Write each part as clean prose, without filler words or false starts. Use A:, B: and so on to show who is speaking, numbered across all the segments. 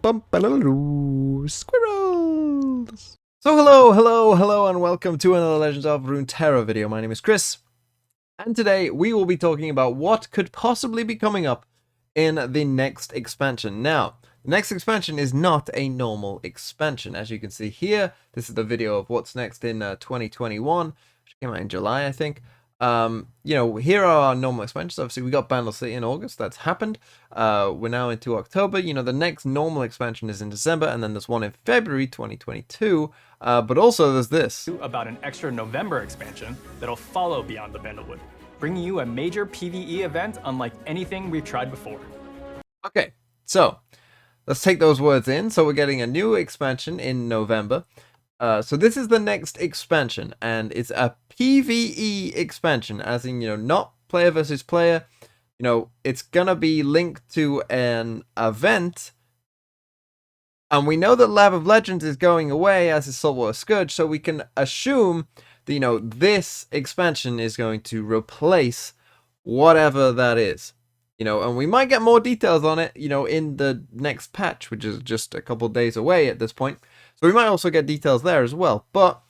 A: Squirrels! So hello, and welcome to another Legends of Runeterra video. My name is Chris, and today we will be talking about what could possibly be coming up in the next expansion. Now, the next expansion is not a normal expansion. As you can see here, this is the video of what's next in 2021, which came out in July, I think. Here are our normal expansions. Obviously, we got Bandle City in August. That's happened. We're now into October. The next normal expansion is in December, and then there's one in February 2022. But also there's this.
B: About an extra November expansion that'll follow Beyond the Bandlewood, bringing you a major PvE event unlike anything we've tried before.
A: Okay, so let's take those words in. So we're getting a new expansion in November. So this is the next expansion, and it's a PvE expansion, as in, not player versus player. It's gonna be linked to an event, and we know that Lab of Legends is going away, as is Saltwater Scourge, so we can assume that, this expansion is going to replace whatever that is. And we might get more details on it, in the next patch, which is just a couple days away at this point. So we might also get details there as well. But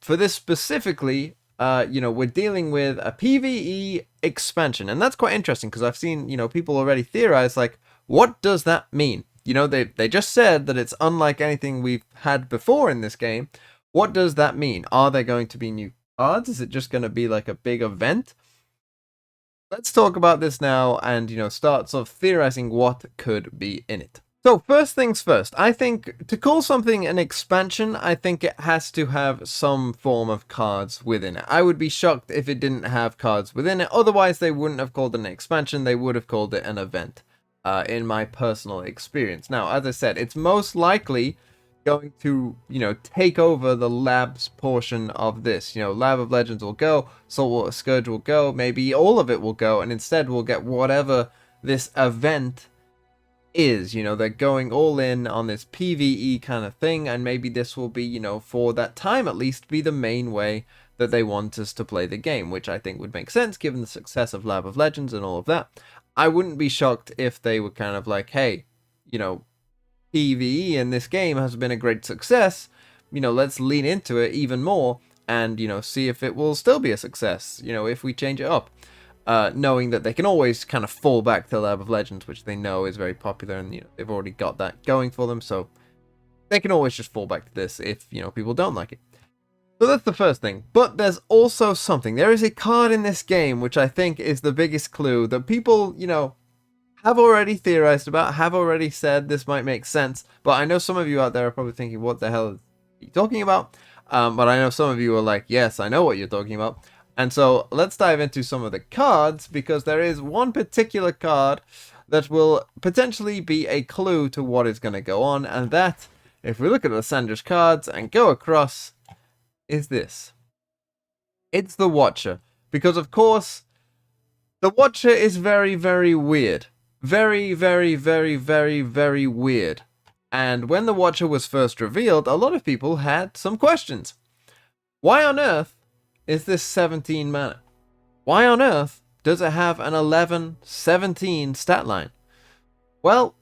A: for this specifically, we're dealing with a PvE expansion. And that's quite interesting because I've seen, people already theorize, like, what does that mean? They just said that it's unlike anything we've had before in this game. What does that mean? Are there going to be new cards? Is it just going to be like a big event? Let's talk about this now and, start sort of theorizing what could be in it. So first things first, I think to call something an expansion, I think it has to have some form of cards within it. I would be shocked if it didn't have cards within it. Otherwise, they wouldn't have called it an expansion. They would have called it an event, in my personal experience. Now, as I said, it's most likely going to, take over the labs portion of this. Lab of Legends will go, Saltwater Scourge will go, maybe all of it will go, and instead we'll get whatever this event is. They're going all in on this PvE kind of thing, and maybe this will be, for that time at least, be the main way that they want us to play the game, which I think would make sense given the success of Lab of Legends and all of that. I wouldn't be shocked if they were kind of like, hey, PvE in this game has been a great success, let's lean into it even more and, see if it will still be a success, if we change it up. Knowing that they can always kind of fall back to Lab of Legends, which they know is very popular, and they've already got that going for them, so they can always just fall back to this if people don't like it. So that's the first thing. But there's also something. There is a card in this game which I think is the biggest clue that people have already theorized about, have already said this might make sense. But I know some of you out there are probably thinking, what the hell are you talking about? But I know some of you are like, yes, I know what you're talking about. And so let's dive into some of the cards, because there is one particular card that will potentially be a clue to what is going to go on. And that, if we look at Lissandra's cards and go across, is this. It's the Watcher. Because, of course, the Watcher is very, very weird. Very, very, very, very, very weird. And when the Watcher was first revealed, a lot of people had some questions. Why on earth is this 17 mana? Why on earth does it have an 11-17 stat line? Well,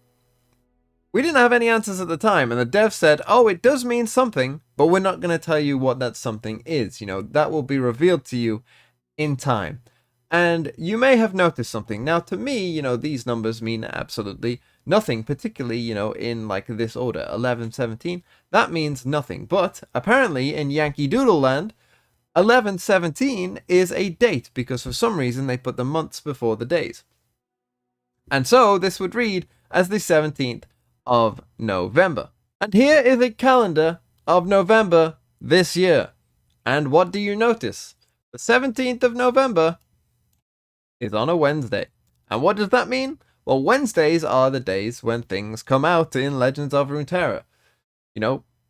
A: we didn't have any answers at the time, and the dev said, oh, it does mean something, but we're not going to tell you what that something is. That will be revealed to you in time. And you may have noticed something. Now, to me, these numbers mean absolutely nothing, particularly, in like this order, 11-17. That means nothing. But apparently in Yankee Doodle Land, 11-17 is a date, because for some reason they put the months before the days. And so this would read as the 17th of November. And here is a calendar of November this year. And what do you notice? The 17th of November is on a Wednesday. And what does that mean? Well, Wednesdays are the days when things come out in Legends of Runeterra.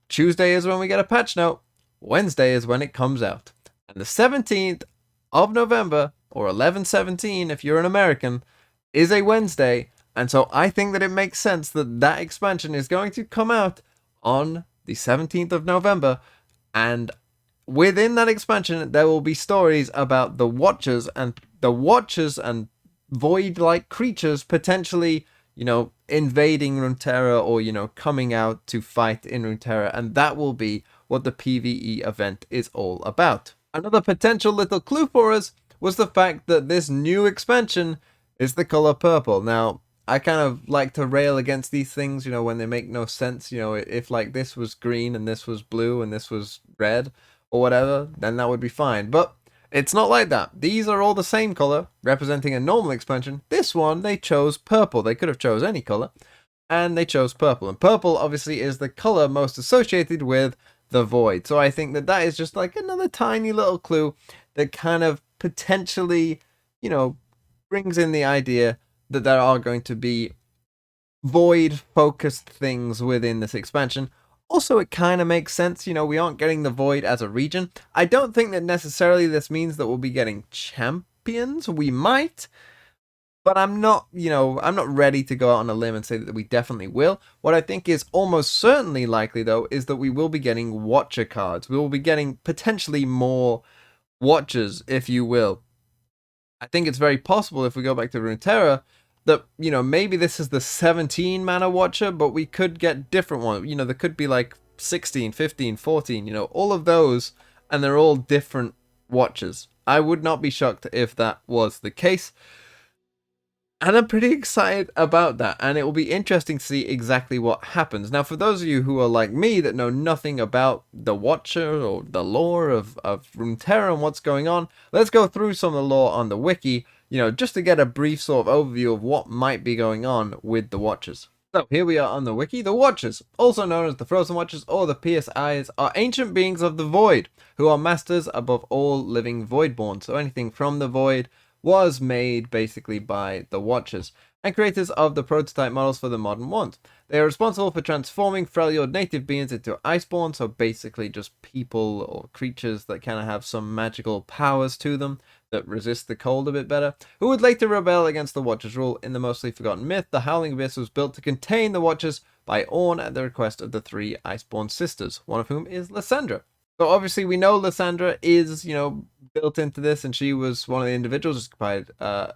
A: Tuesday is when we get a patch note. Wednesday is when it comes out. And the 17th of November, or 11-17 if you're an American, is a Wednesday. And so I think that it makes sense that that expansion is going to come out on the 17th of November. And within that expansion, there will be stories about the Watchers and void-like creatures potentially, invading Runeterra or, you know, coming out to fight in Runeterra, and that will be what the PvE event is all about. Another potential little clue for us was the fact that this new expansion is the color purple. Now, I kind of like to rail against these things, you know, when they make no sense. You know, if like this was green and this was blue and this was red or whatever, then that would be fine. But it's not like that. These are all the same color, representing a normal expansion. This one, they chose purple. They could have chose any color, and they chose purple. And purple, obviously, is the color most associated with the void. So I think that that is just like another tiny little clue that kind of potentially, you know, brings in the idea that there are going to be void-focused things within this expansion. Also, it kind of makes sense, you know, we aren't getting the void as a region. I don't think that necessarily this means that we'll be getting champions. We might, but I'm not, you know, I'm not ready to go out on a limb and say that we definitely will. What I think is almost certainly likely, though, is that we will be getting watcher cards. We will be getting potentially more watchers, if you will. I think it's very possible, if we go back to Runeterra, that, you know, maybe this is the 17 mana watcher, but we could get different ones. You know, there could be like 16, 15, 14, you know, all of those, and they're all different watchers. I would not be shocked if that was the case. And I'm pretty excited about that, and it will be interesting to see exactly what happens. Now, for those of you who are like me that know nothing about the Watcher or the lore of Runeterra and what's going on, let's go through some of the lore on the wiki, you know, just to get a brief sort of overview of what might be going on with the Watchers. So, here we are on the wiki. The Watchers, also known as the Frozen Watchers or the Pierced Eyes, are ancient beings of the Void, who are masters above all living Voidborn. So anything from the Void was made basically by the Watchers, and creators of the prototype models for the modern ones. They are responsible for transforming Freljord native beings into Iceborn, so basically just people or creatures that kind of have some magical powers to them that resist the cold a bit better, who would later rebel against the Watchers' rule. In the mostly forgotten myth, the Howling Abyss was built to contain the Watchers by Ornn at the request of the three Iceborn sisters, one of whom is Lysandra. So obviously we know Lysandra is, you know, built into this, and she was one of the individuals inspired to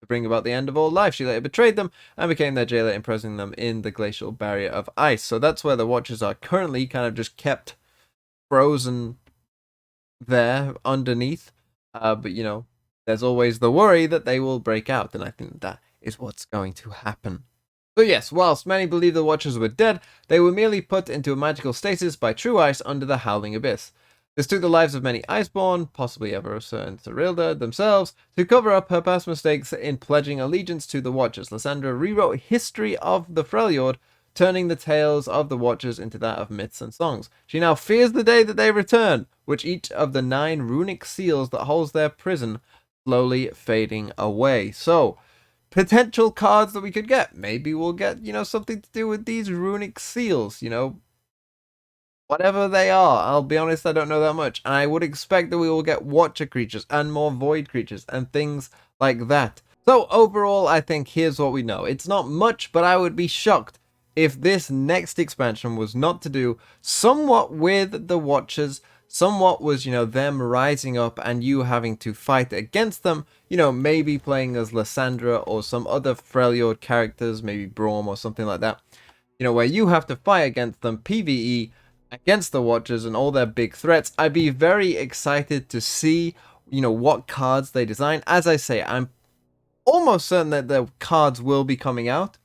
A: bring about the end of all life. She later betrayed them and became their jailer, imprisoning them in the glacial barrier of ice. So that's where the Watchers are currently, kind of just kept frozen there underneath. But, you know, there's always the worry that they will break out, and I think that is what's going to happen. So yes, whilst many believe the Watchers were dead, they were merely put into a magical stasis by true ice under the Howling Abyss. This took the lives of many Iceborn, possibly Everosa and Cyrilda themselves, to cover up her past mistakes in pledging allegiance to the Watchers. Lysandra rewrote history of the Freljord, turning the tales of the Watchers into that of myths and songs. She now fears the day that they return, with each of the 9 runic seals that holds their prison slowly fading away. So, potential cards that we could get. Maybe we'll get, you know, something to do with these runic seals, you know. Whatever they are, I'll be honest, I don't know that much. And I would expect that we will get Watcher creatures and more Void creatures and things like that. So overall, I think here's what we know. It's not much, but I would be shocked if this next expansion was not to do somewhat with the Watchers, somewhat was, you know, them rising up and you having to fight against them, you know, maybe playing as Lysandra or some other Freljord characters, maybe Braum or something like that, you know, where you have to fight against them, PvE, against the Watchers and all their big threats. I'd be very excited to see, you know, what cards they design. As I say, I'm almost certain that the cards will be coming out.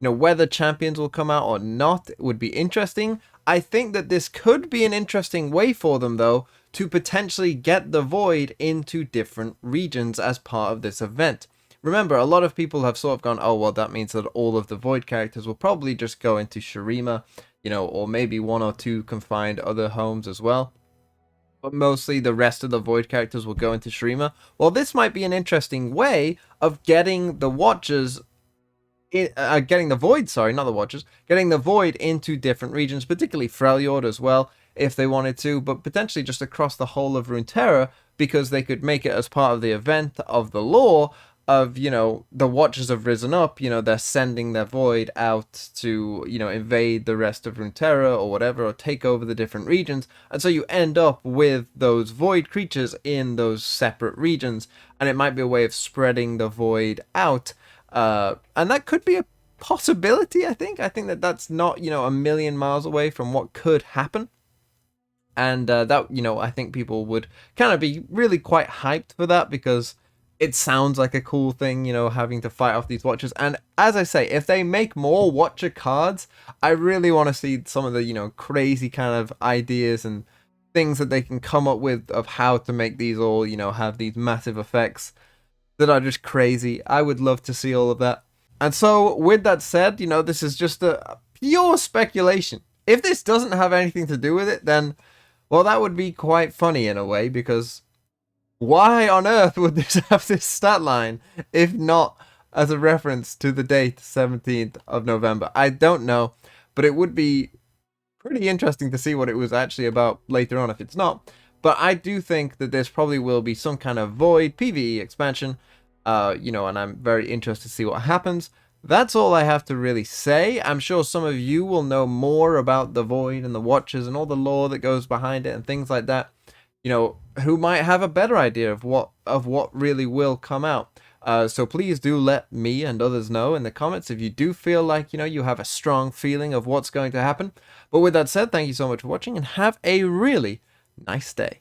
A: You know, whether champions will come out or not would be interesting. I think that this could be an interesting way for them, though, to potentially get the Void into different regions as part of this event. Remember, a lot of people have sort of gone, oh, well, that means that all of the Void characters will probably just go into Shurima, you know, or maybe 1 or 2 can find other homes as well. But mostly the rest of the Void characters will go into Shurima. Well, this might be an interesting way of getting the Watchers, getting the Void, sorry, not the Watchers, getting the Void into different regions, particularly Freljord as well, if they wanted to, but potentially just across the whole of Runeterra, because they could make it as part of the event of the lore of, you know, the Watchers have risen up, you know, they're sending their Void out to, you know, invade the rest of Runeterra or whatever, or take over the different regions, and so you end up with those Void creatures in those separate regions, and it might be a way of spreading the Void out, and that could be a possibility, I think. I think that that's not, you know, a million miles away from what could happen. And that, you know, I think people would kind of be really quite hyped for that because it sounds like a cool thing, you know, having to fight off these watchers. And as I say, if they make more watcher cards, I really want to see some of the, you know, crazy kind of ideas and things that they can come up with of how to make these all, you know, have these massive effects that are just crazy. I would love to see all of that. And so, with that said, you know, this is just a pure speculation. If this doesn't have anything to do with it, then, well, that would be quite funny in a way, because why on earth would this have this stat line if not as a reference to the date 17th of November? I don't know, but it would be pretty interesting to see what it was actually about later on if it's not. But I do think that there's probably will be some kind of Void PvE expansion, you know, and I'm very interested to see what happens. That's all I have to really say. I'm sure some of you will know more about the Void and the Watchers and all the lore that goes behind it and things like that. You know, who might have a better idea of what really will come out. So please do let me and others know in the comments if you do feel like, you know, you have a strong feeling of what's going to happen. But with that said, thank you so much for watching and have a really nice day.